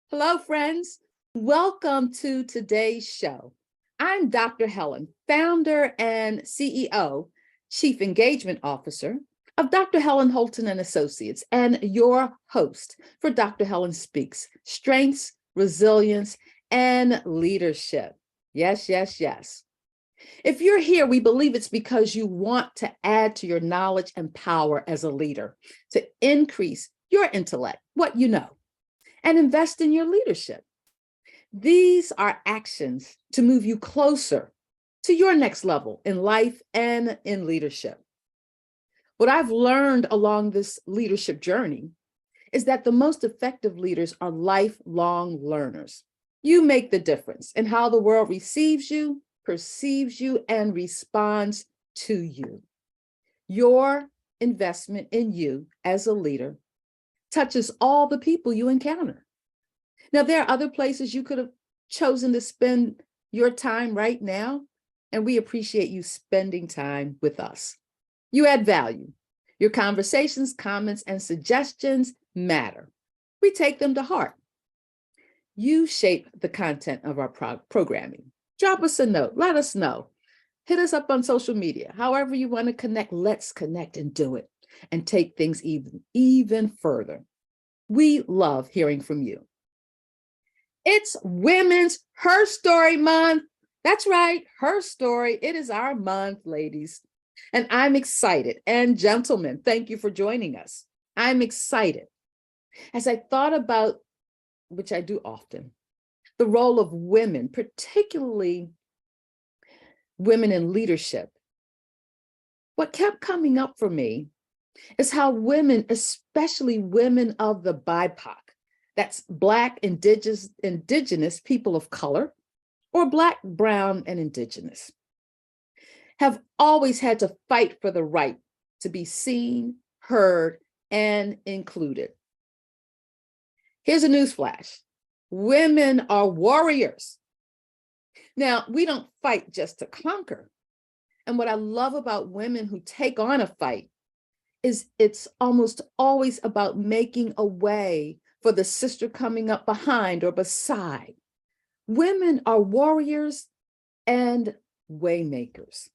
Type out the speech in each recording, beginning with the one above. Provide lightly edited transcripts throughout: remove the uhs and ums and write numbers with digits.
Hello, friends. Welcome to today's show. I'm Dr. Helen, founder and CEO, Chief Engagement Officer of Dr. Helen Holton and Associates, and your host for Dr. Helen Speaks: Strengths, Resilience, and Leadership. Yes, yes, yes. If you're here, we believe it's because you want to add to your knowledge and power as a leader, to increase your intellect, what you know, and invest in your leadership. These are actions to move you closer to your next level in life and in leadership. What I've learned along this leadership journey is that the most effective leaders are lifelong learners. You make the difference in how the world receives you, perceives you, and responds to you. Your investment in you as a leader touches all the people you encounter. Now, there are other places you could have chosen to spend your time right now, and we appreciate you spending time with us. You add value. Your conversations, comments, and suggestions matter. We take them to heart. You shape the content of our programming. Drop us a note. Let us know. Hit us up on social media. However you want to connect, let's connect and do it and take things even further. We love hearing from you. It's Women's Her Story Month. That's right, Her Story. It is our month, ladies. And I'm excited. And gentlemen, thank you for joining us. I'm excited. As I thought about, which I do often, the role of women, particularly women in leadership, what kept coming up for me is how women, especially women of the BIPOC, that's Black, indigenous people of color, or Black, brown, and indigenous, have always had to fight for the right to be seen, heard, and included. Here's a newsflash. Women are warriors. Now, we don't fight just to conquer. And what I love about women who take on a fight is it's almost always about making a way for the sister coming up behind or beside. Women are warriors and waymakers.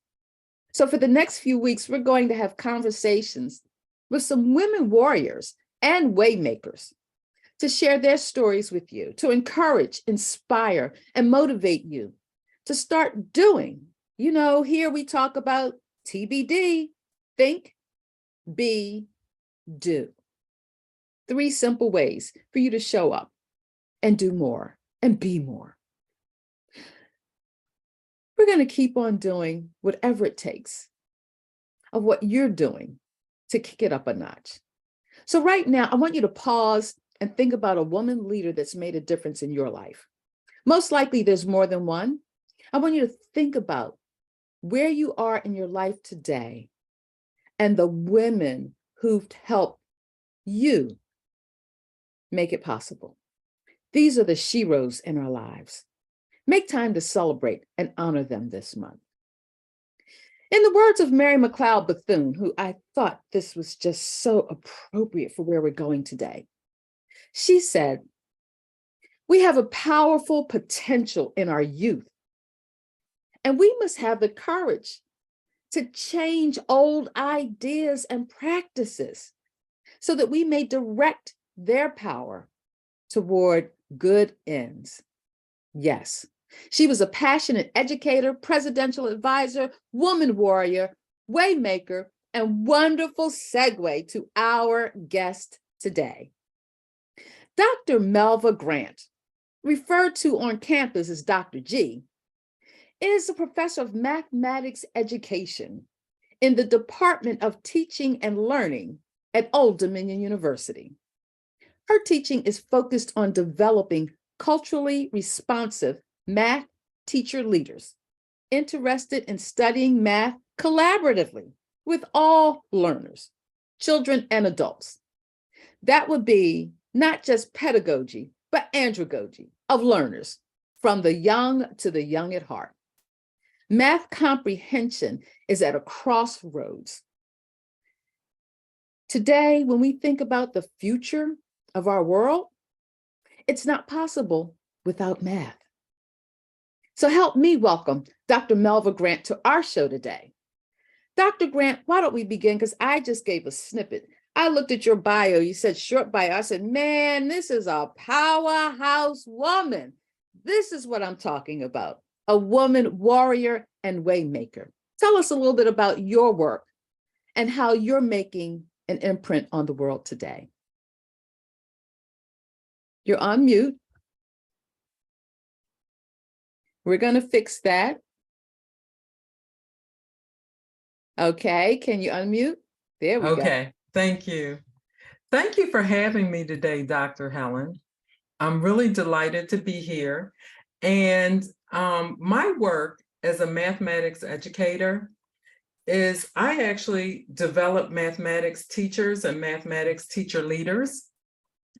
So for the next few weeks, we're going to have conversations with some women warriors and waymakers to share their stories with you, to encourage, inspire, and motivate you to start doing. You know, here we talk about TBD, think, be, do. 3 simple ways for you to show up and do more and be more. We're going to keep on doing whatever it takes of what you're doing to kick it up a notch. So right now, I want you to pause and think about a woman leader that's made a difference in your life. Most likely there's more than one. I want you to think about where you are in your life today and the women who've helped you make it possible. These are the sheroes in our lives. Make time to celebrate and honor them this month. In the words of Mary McLeod Bethune, who I thought this was just so appropriate for where we're going today, she said, "We have a powerful potential in our youth, and we must have the courage to change old ideas and practices so that we may direct their power toward good ends." Yes, she was a passionate educator, presidential advisor, woman warrior, waymaker, and wonderful segue to our guest today. Dr. Melva Grant, referred to on campus as Dr. G, is a professor of mathematics education in the Department of Teaching and Learning at Old Dominion University. Her teaching is focused on developing culturally responsive math teacher leaders interested in studying math collaboratively with all learners, children and adults. That would be not just pedagogy, but andragogy of learners, from the young to the young at heart. Math comprehension is at a crossroads. Today, when we think about the future of our world, It's not possible without math. So help me welcome Dr. Melva Grant to our show today. Dr. Grant, why don't we begin? Because I just gave a snippet. I looked at your bio. You said short bio. I said, man, this is a powerhouse woman. This is what I'm talking about. A woman warrior and waymaker. Tell us a little bit about your work and how you're making an imprint on the world today. You're on mute. We're going to fix that. Okay, can you unmute? There we go. Okay, thank you. Thank you for having me today, Dr. Helen. I'm really delighted to be here. And my work as a mathematics educator is I actually develop mathematics teachers and mathematics teacher leaders.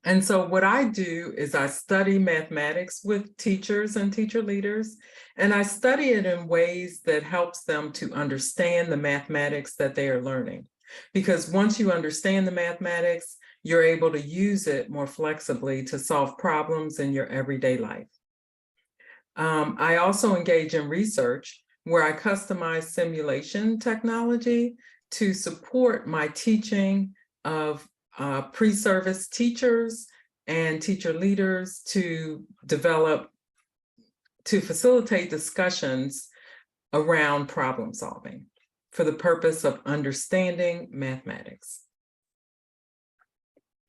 And so what I do is I study mathematics with teachers and teacher leaders, and I study it in ways that helps them to understand the mathematics that they are learning. Because once you understand the mathematics, you're able to use it more flexibly to solve problems in your everyday life. I also engage in research where I customize simulation technology to support my teaching of pre-service teachers and teacher leaders to facilitate discussions around problem solving for the purpose of understanding mathematics.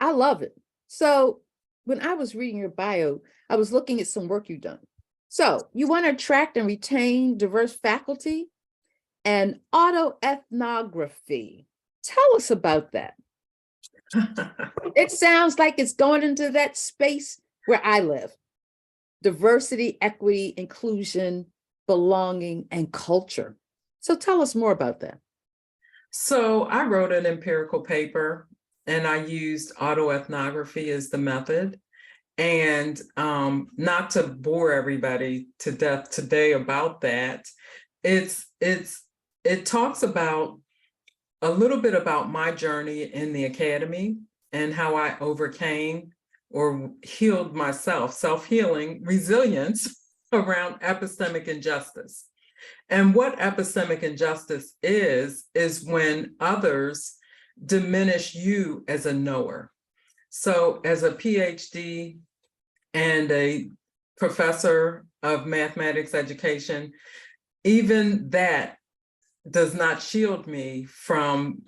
I love it. So when I was reading your bio, I was looking at some work you've done. So you want to attract and retain diverse faculty and autoethnography. Tell us about that. It sounds like it's going into that space where I live. Diversity, equity, inclusion, belonging, and culture. So tell us more about that. So I wrote an empirical paper and I used autoethnography as the method. And not to bore everybody to death today about that, it talks about a little bit about my journey in the academy and how I overcame or healed myself, self-healing, resilience around epistemic injustice. And what epistemic injustice is when others diminish you as a knower. So as a PhD and a professor of mathematics education, even that does not shield me from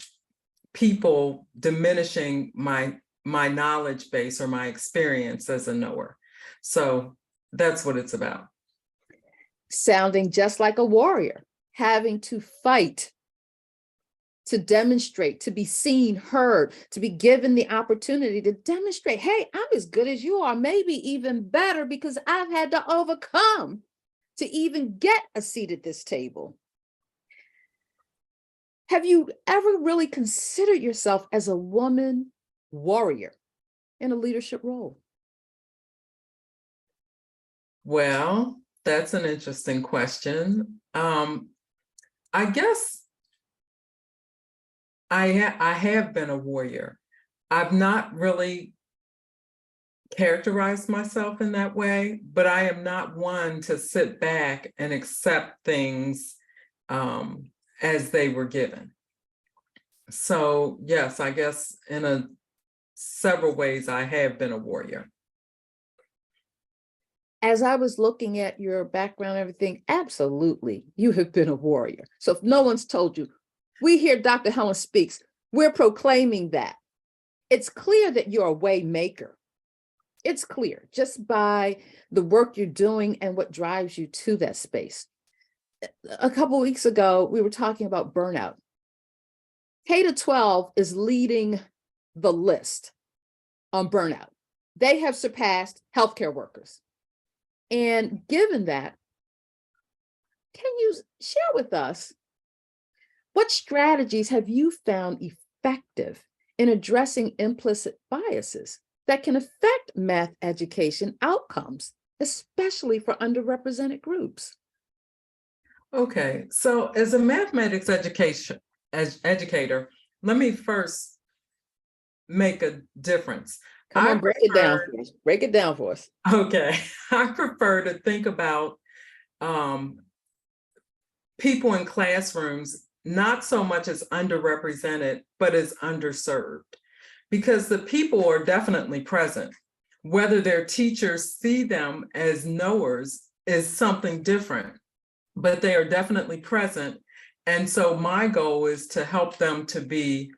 people diminishing my knowledge base or my experience as a knower. So that's what it's about. Sounding just like a warrior, having to fight, to demonstrate, to be seen, heard, to be given the opportunity to demonstrate, hey, I'm as good as you are, maybe even better, because I've had to overcome to even get a seat at this table. Have you ever really considered yourself as a woman warrior in a leadership role? Well, that's an interesting question. I guess I have been a warrior. I've not really characterized myself in that way, but I am not one to sit back and accept things as they were given. So yes, I guess in several ways I have been a warrior. As I was looking at your background and everything, absolutely, you have been a warrior. So if no one's told you, we hear Dr. Helen Speaks, we're proclaiming that. It's clear that you're a way maker. It's clear just by the work you're doing and what drives you to that space. A couple of weeks ago, we were talking about burnout. K-12 is leading the list on burnout. They have surpassed healthcare workers. And given that, can you share with us what strategies have you found effective in addressing implicit biases that can affect math education outcomes, especially for underrepresented groups? Okay, so as a mathematics educator, let me first make a difference. Come I on, break it down prefer, for us. Break it down for us. okay, I prefer to think about um, people in classrooms not so much as underrepresented, but as underserved, because the people are definitely present. Whether their teachers see them as knowers is something different, but they are definitely present. And so my goal is to help them to be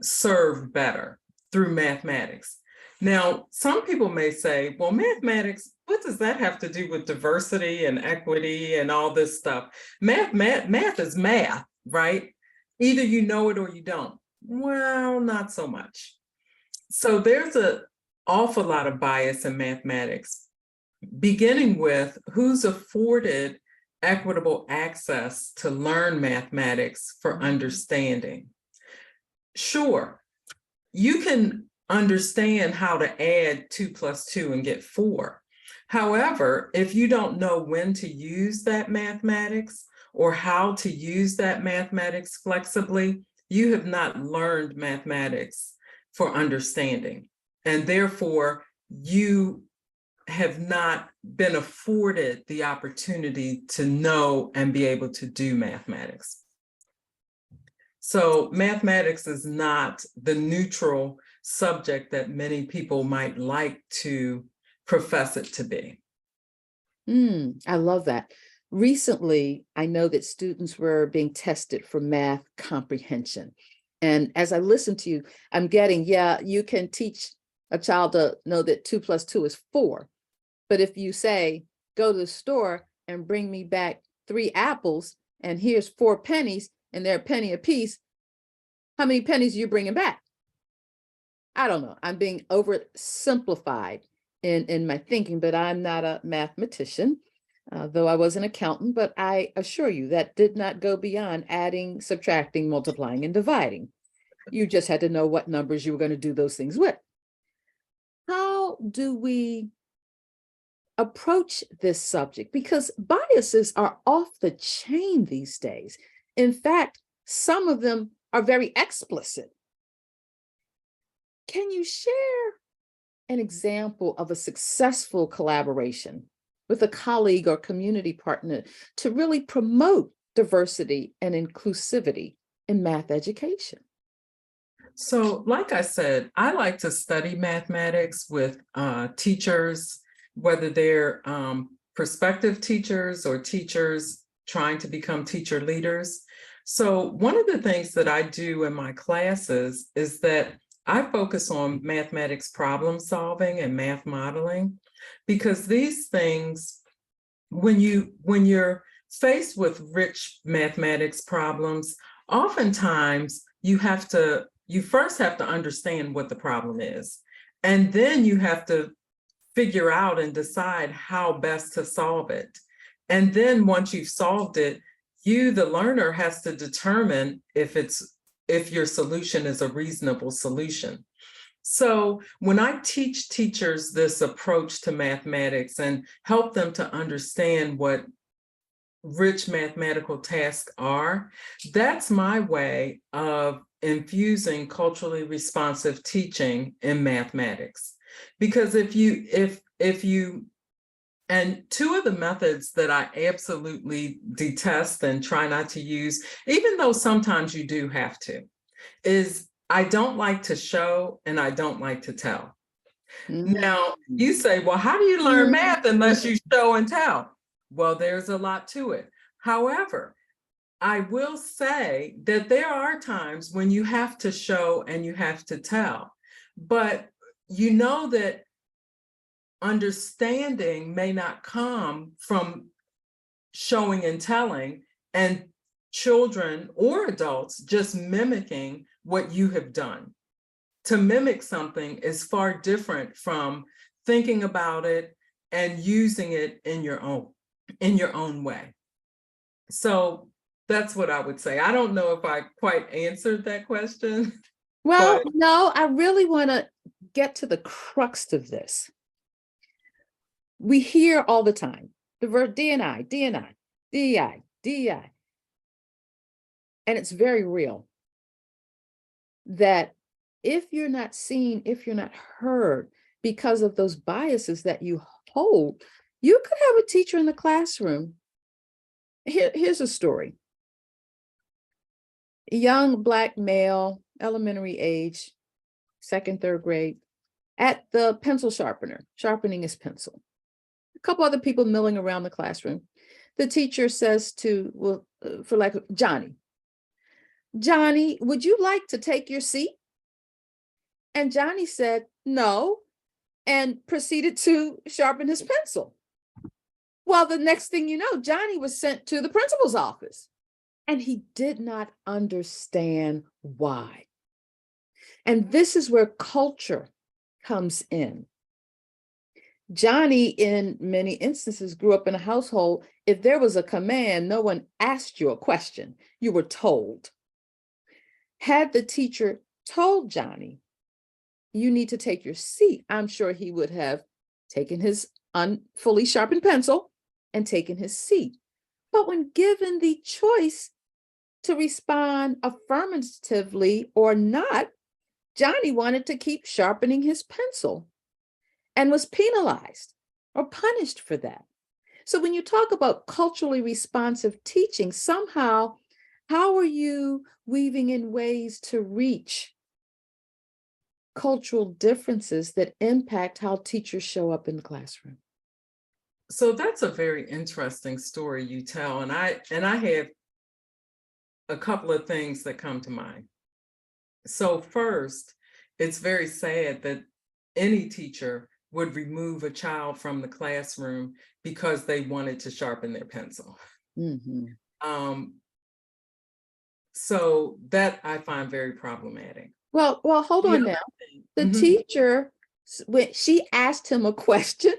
served better through mathematics. Now, some people may say, well, mathematics, what does that have to do with diversity and equity and all this stuff? Math is math, right? Either you know it or you don't. Well, not so much. So there's an awful lot of bias in mathematics, beginning with who's afforded equitable access to learn mathematics for understanding. Sure, you can understand how to add 2 plus 2 and get 4. However, if you don't know when to use that mathematics or how to use that mathematics flexibly, you have not learned mathematics for understanding. And therefore, you have not been afforded the opportunity to know and be able to do mathematics. So mathematics is not the neutral subject that many people might like to profess it to be. I love that. Recently, I know that students were being tested for math comprehension. And as I listen to you, I'm getting, yeah, you can teach a child to know that 2 plus 2 is 4. But if you say, go to the store and bring me back 3 apples, and here's 4 pennies, and they're a penny a piece, how many pennies are you bringing back? I don't know. I'm being oversimplified in my thinking, but I'm not a mathematician, though I was an accountant, but I assure you that did not go beyond adding, subtracting, multiplying, and dividing. You just had to know what numbers you were going to do those things with. How do we approach this subject? Because biases are off the chain these days. In fact, some of them are very explicit. Can you share an example of a successful collaboration with a colleague or community partner to really promote diversity and inclusivity in math education? So, like I said, I like to study mathematics with teachers, whether they're prospective teachers or teachers trying to become teacher leaders. So one of the things that I do in my classes is that I focus on mathematics problem solving and math modeling, because these things, when you're faced with rich mathematics problems, oftentimes you first have to understand what the problem is, and then you have to figure out and decide how best to solve it. And then once you've solved it, you, the learner, has to determine if your solution is a reasonable solution. So when I teach teachers this approach to mathematics and help them to understand what rich mathematical tasks are, that's my way of infusing culturally responsive teaching in mathematics. Because if you and two of the methods that I absolutely detest and try not to use, even though sometimes you do have to, is I don't like to show and I don't like to tell. Now, you say, well, how do you learn math unless you show and tell? Well, there's a lot to it. However, I will say that there are times when you have to show and you have to tell, but you know that understanding may not come from showing and telling, and children or adults just mimicking what you have done. To mimic something is far different from thinking about it and using it in your own way. So that's what I would say. I don't know if I quite answered that question. Well, But no, I really want to get to the crux of this. We hear all the time the word D&I, D&I, DI, DI. And it's very real that if you're not seen, if you're not heard because of those biases that you hold, you could have a teacher in the classroom. Here's a story. A young Black male, elementary age, second, third grade, at the pencil sharpener, sharpening his pencil. A couple other people milling around the classroom. The teacher says to, well, for like, Johnny, would you like to take your seat? And Johnny said, no, and proceeded to sharpen his pencil. Well, the next thing you know, Johnny was sent to the principal's office, and he did not understand why. And this is where culture comes in. Johnny, in many instances, grew up in a household. If there was a command, no one asked you a question, you were told. Had the teacher told Johnny, you need to take your seat, I'm sure he would have taken his fully sharpened pencil and taken his seat. But when given the choice to respond affirmatively or not, Johnny wanted to keep sharpening his pencil and was penalized or punished for that. So when you talk about culturally responsive teaching, somehow, how are you weaving in ways to reach cultural differences that impact how teachers show up in the classroom? So that's a very interesting story you tell, and I have a couple of things that come to mind. So first, it's very sad that any teacher would remove a child from the classroom because they wanted to sharpen their pencil. Mhm. So that I find very problematic. Well, hold The on other now. thing- The Mhm. teacher, when she asked him a question,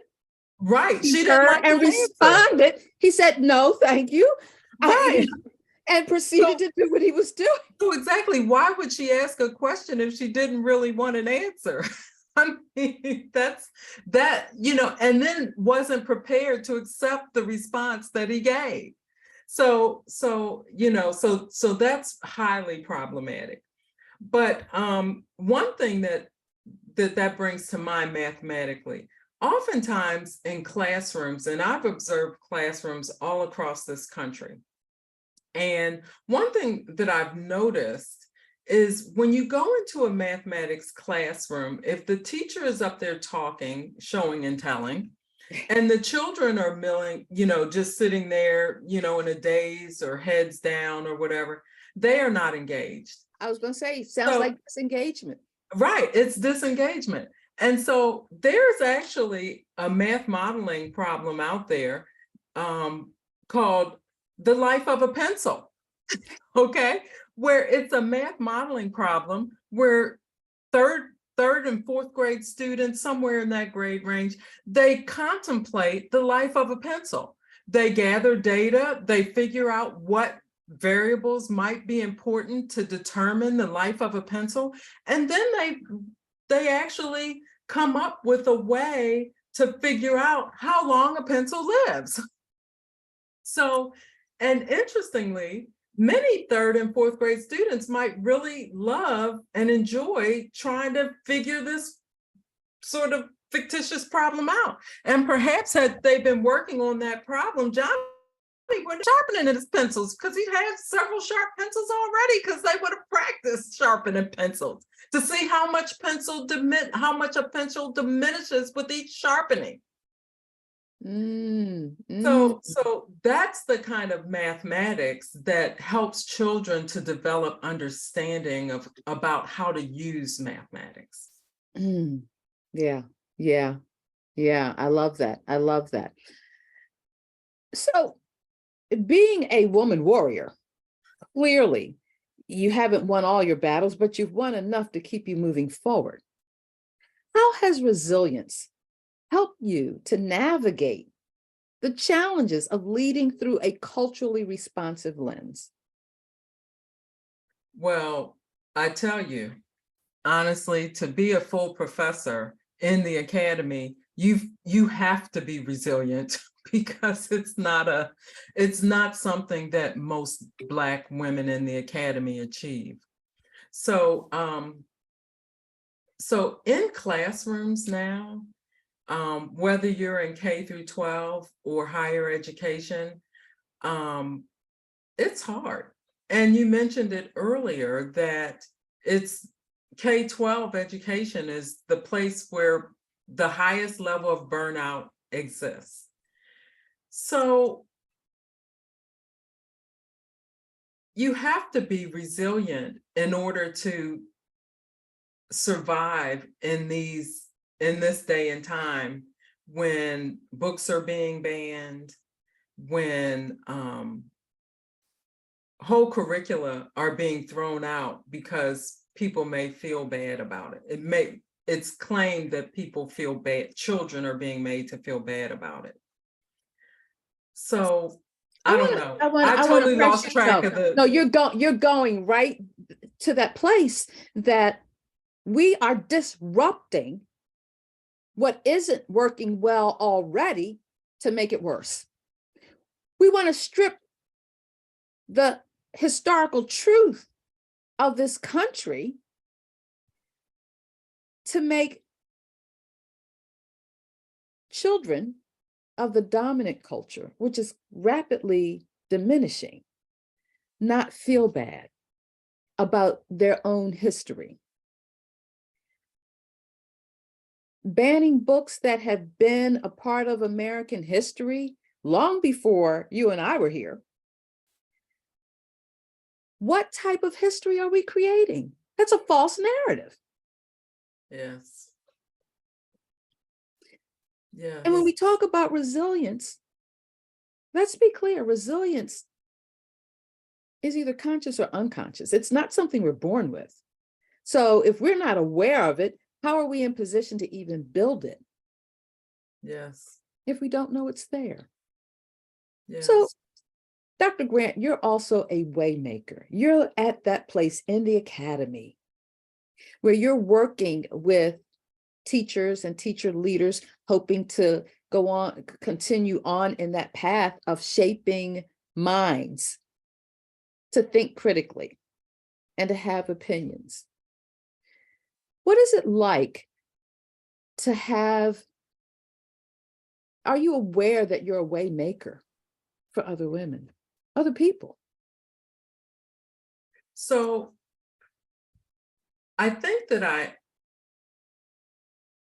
Right, he she didn't heard like and the answer. responded. He said, no, thank you. Right. And proceeded to do what he was doing. So exactly, why would she ask a question if she didn't really want an answer? I mean, that's that, and then wasn't prepared to accept the response that he gave. So that's highly problematic. But one thing that brings to mind mathematically, oftentimes in classrooms, and I've observed classrooms all across this country, and one thing that I've noticed is when you go into a mathematics classroom, if the teacher is up there talking, showing and telling, and the children are milling, just sitting there, in a daze or heads down or whatever, they are not engaged. I was going to say, sounds So, like disengagement. right, it's disengagement. And so there's actually a math modeling problem out there called the life of a pencil, okay? Where it's a math modeling problem where third and fourth grade students, somewhere in that grade range, they contemplate the life of a pencil. They gather data, they figure out what variables might be important to determine the life of a pencil, and then they actually come up with a way to figure out how long a pencil lives. So, and interestingly, many third and fourth grade students might really love and enjoy trying to figure this sort of fictitious problem out. And perhaps had they been working on that problem, Johnny would have sharpening his pencils because he had several sharp pencils already because they would have practiced sharpening pencils to see how much a pencil diminishes with each sharpening. So that's the kind of mathematics that helps children to develop understanding about how to use mathematics. Yeah. I love that. So being a woman warrior, clearly you haven't won all your battles, but you've won enough to keep you moving forward. How has resilience helped you to navigate the challenges of leading through a culturally responsive lens? Well, I tell you, honestly, to be a full professor in the academy, you have to be resilient because it's not something that most Black women in the academy achieve. So So in classrooms now, whether you're in K through 12 or higher education, it's hard. And you mentioned it earlier that it's K-12 education is the place where the highest level of burnout exists. So you have to be resilient in order to survive in this day and time when books are being banned, when whole curricula are being thrown out because people may feel bad about it. It's claimed that people feel bad, children are being made to feel bad about it. So I don't know. I I want to totally press lost track of No, the. you're going right to that place that we are disrupting what isn't working well already to make it worse. We want to strip the historical truth of this country to make children of the dominant culture, which is rapidly diminishing, not feel bad about their own history. Banning books that have been a part of American history long before you and I were here. What type of history are we creating? That's a false narrative. Yes. Yes. And when we talk about resilience, let's be clear, resilience is either conscious or unconscious. It's not something we're born with. So if we're not aware of it, how are we in position to even build it? Yes. If we don't know it's there. Yes. So, Dr. Grant, you're also a waymaker. You're at that place in the academy where you're working with teachers and teacher leaders, hoping to continue on in that path of shaping minds to think critically and to have opinions. What is it like to have, are you aware that you're a way maker for other women, other people? So I think that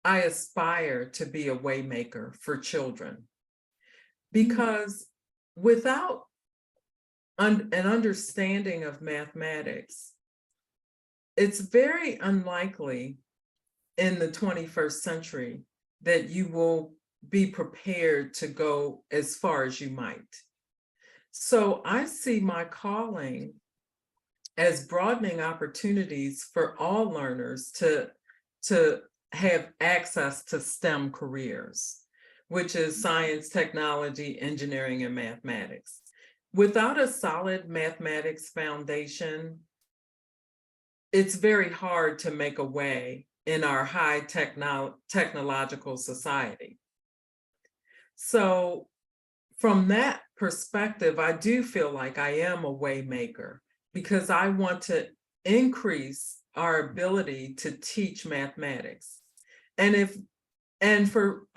I aspire to be a waymaker for children, because without an understanding of mathematics, it's very unlikely in the 21st century that you will be prepared to go as far as you might. So I see my calling as broadening opportunities for all learners to have access to STEM careers, which is science, technology, engineering, and mathematics. Without a solid mathematics foundation, it's very hard to make a way in our high technological society. So from that perspective, I do feel like I am a way maker, because I want to increase our ability to teach mathematics. And for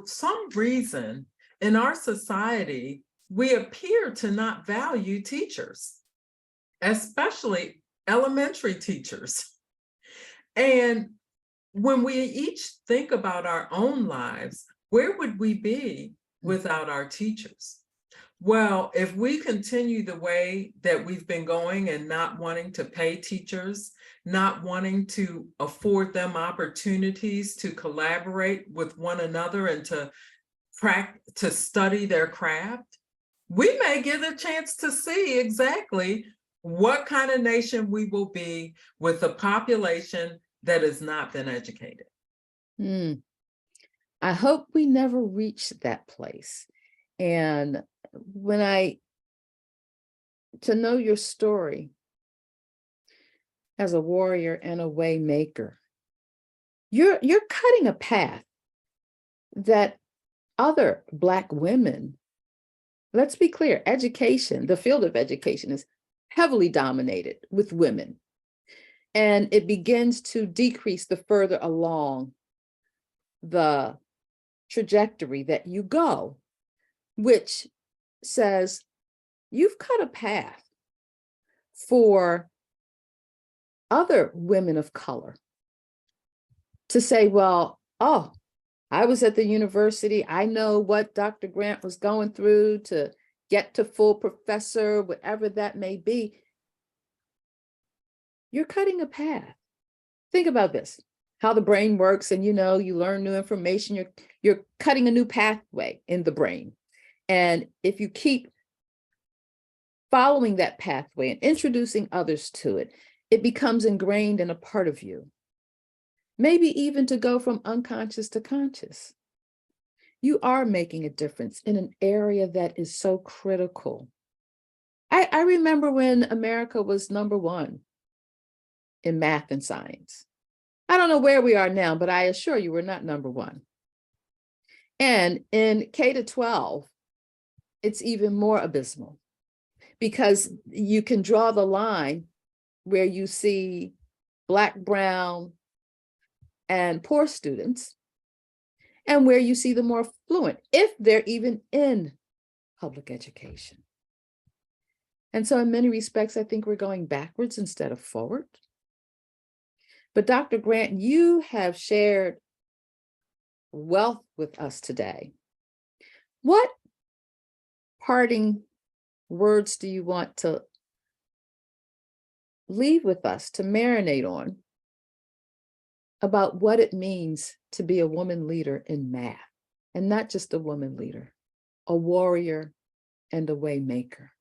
some reason in our society, we appear to not value teachers, especially elementary teachers. And when we each think about our own lives, where would we be without our teachers? Well, if we continue the way that we've been going and not wanting to pay teachers, not wanting to afford them opportunities to collaborate with one another and to study their craft, we may get a chance to see exactly what kind of nation we will be with a population that has not been educated. I hope we never reach that place. And to know your story as a warrior and a way maker, you're cutting a path that other Black women, let's be clear, education, the field of education is heavily dominated with women. And it begins to decrease the further along the trajectory that you go, which says you've cut a path for other women of color to say, well, oh, I was at the university. I know what Dr. Grant was going through to get to full professor, whatever that may be. You're cutting a path. Think about this, how the brain works, and you learn new information. You're cutting a new pathway in the brain. And if you keep following that pathway and introducing others to it, it becomes ingrained in a part of you. Maybe even to go from unconscious to conscious. You are making a difference in an area that is so critical. I remember when America was #1 in math and science. I don't know where we are now, but I assure you we're not #1. And in K to 12, it's even more abysmal because you can draw the line where you see Black, brown, and poor students, and where you see the more fluent, if they're even in public education. And so in many respects, I think we're going backwards instead of forward. But Dr. Grant, you have shared wealth with us today. What parting words do you want to leave with us to marinate on about what it means to be a woman leader in math, and not just a woman leader, a warrior and a way maker?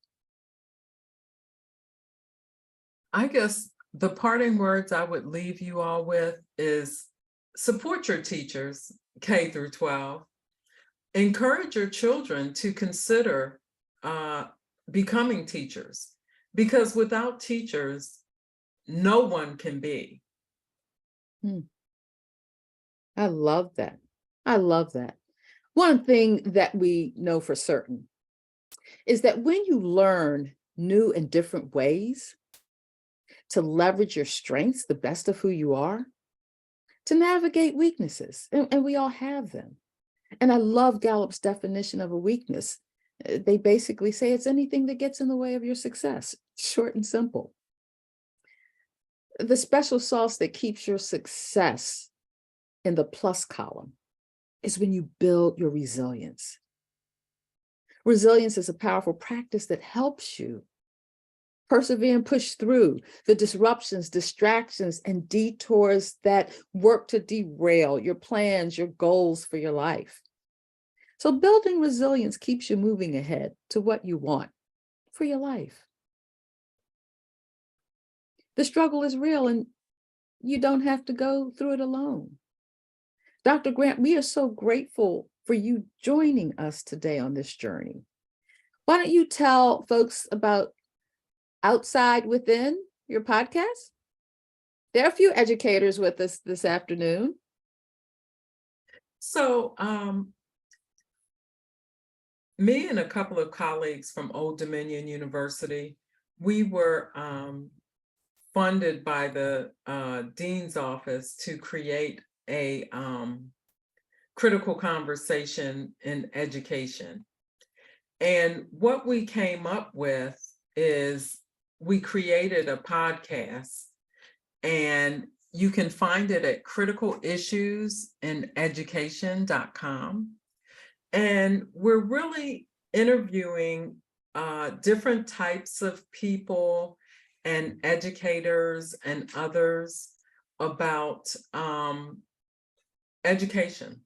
I guess the parting words I would leave you all with is support your teachers, K through 12. Encourage your children to consider becoming teachers, because without teachers, no one can be. I love that. I love that. One thing that we know for certain is that when you learn new and different ways to leverage your strengths, the best of who you are, to navigate weaknesses, and we all have them. And I love Gallup's definition of a weakness. They basically say it's anything that gets in the way of your success, short and simple. The special sauce that keeps your success in the plus column is when you build your resilience. Resilience is a powerful practice that helps you persevere and push through the disruptions, distractions, and detours that work to derail your plans, your goals for your life. So building resilience keeps you moving ahead to what you want for your life. The struggle is real, and you don't have to go through it alone. Dr. Grant, we are so grateful for you joining us today on this journey. Why don't you tell folks about Outside Within, your podcast? There are a few educators with us this afternoon. So me and a couple of colleagues from Old Dominion University, we were funded by the dean's office to create a critical conversation in education. And what we came up with is we created a podcast, and you can find it at critical-issues-in-education.com. And we're really interviewing different types of people and educators and others about education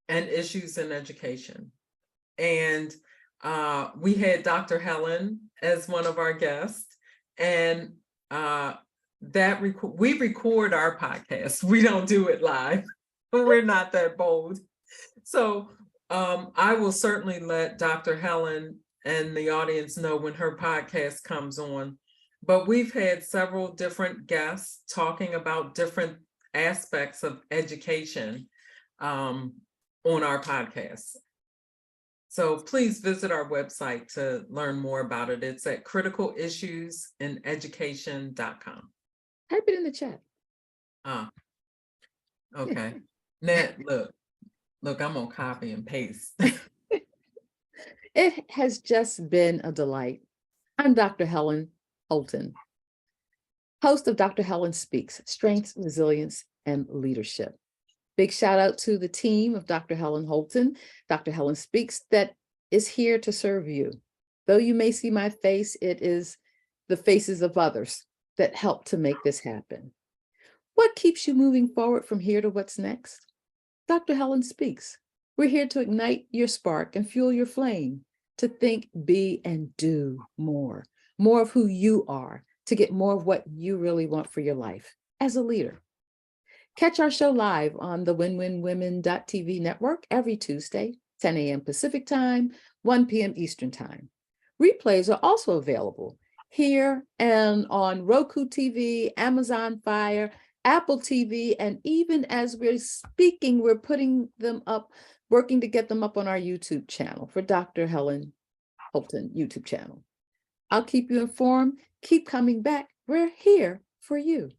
and issues in education. And we had Dr. Helen as one of our guests, and we record our podcast. We don't do it live. We're not that bold. So I will certainly let Dr. Helen and the audience know when her podcast comes on. But we've had several different guests talking about different aspects of education on our podcast. So please visit our website to learn more about it. It's at critical-issues-in-education.com. Type it in the chat. Ah, okay. Now, look, I'm gonna copy and paste. It has just been a delight. I'm Dr. Helen Holton, host of Dr. Helen Speaks, Strengths, Resilience, and Leadership. Big shout out to the team of Dr. Helen Holton, Dr. Helen Speaks, that is here to serve you. Though you may see my face, it is the faces of others that help to make this happen. What keeps you moving forward from here to what's next? Dr. Helen Speaks. We're here to ignite your spark and fuel your flame, to think, be, and do more of who you are, to get more of what you really want for your life as a leader. Catch our show live on the WinWinWomen.tv network every Tuesday, 10 a.m. Pacific time, 1 p.m. Eastern time. Replays are also available here and on Roku TV, Amazon Fire, Apple TV, and even as we're speaking, we're putting them up, working to get them up on our YouTube channel for Dr. Helen Holton YouTube channel. I'll keep you informed. Keep coming back. We're here for you.